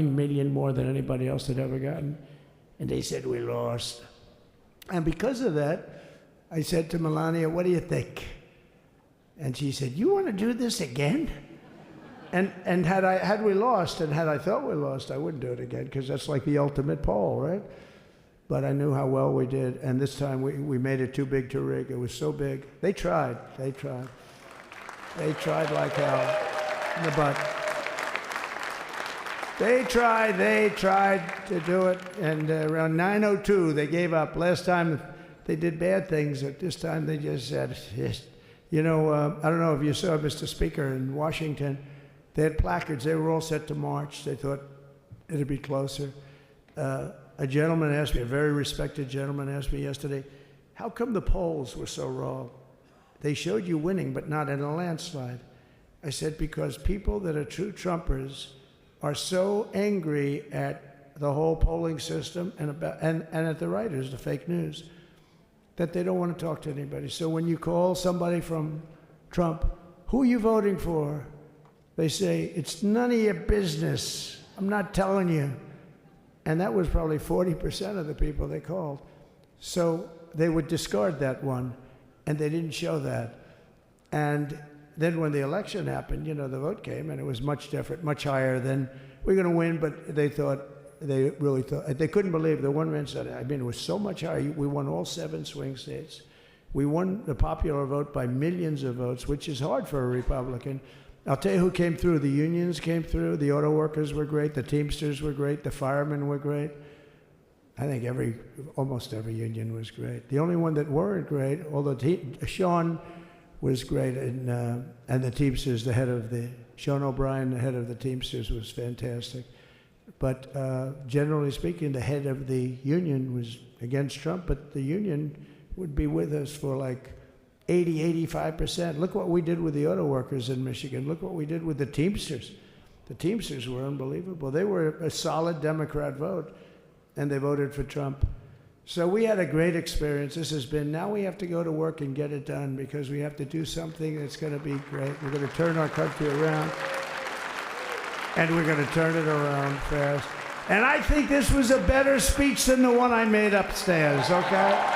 million more than anybody else had ever gotten. And they said, we lost. And because of that, I said to Melania, what do you think? And she said, you want to do this again? And had we lost, and had I thought we lost, I wouldn't do it again, because that's like the ultimate poll, right? But I knew how well we did, and this time we made it too big to rig. It was so big. They tried. They tried like hell. But they tried to do it, and around 9:02 they gave up. Last time they did bad things. At this time they just said, you know, I don't know if you saw, Mr. Speaker, in Washington, they had placards. They were all set to march. They thought it'd be closer. A gentleman asked me, a very respected gentleman asked me yesterday, how come the polls were so wrong? They showed you winning, but not in a landslide. I said, because people that are true Trumpers are so angry at the whole polling system and at the writers, the fake news, that they don't want to talk to anybody. So when you call somebody from Trump, who are you voting for? They say, it's none of your business. I'm not telling you. And that was probably 40% of the people they called. So they would discard that one, and they didn't show that. And then when the election happened, you know, the vote came, and it was much different, much higher than, we're going to win, but they really thought, they couldn't believe, the one man said, I mean, it was so much higher. We won all 7 swing states. We won the popular vote by millions of votes, which is hard for a Republican. I'll tell you who came through. The unions came through. The Autoworkers were great. The Teamsters were great. The firemen were great. I think almost every union was great. The only one that weren't great, although Sean was great, and the Teamsters, Sean O'Brien, the head of the Teamsters, was fantastic. But generally speaking, the head of the union was against Trump, but the union would be with us for like 85%. Look what we did with the Autoworkers in Michigan. Look what we did with the Teamsters. The Teamsters were unbelievable. They were a solid Democrat vote, and they voted for Trump. So we had a great experience. This has been, now we have to go to work and get it done, because we have to do something that's going to be great. We're going to turn our country around, and we're going to turn it around fast. And I think this was a better speech than the one I made upstairs, okay?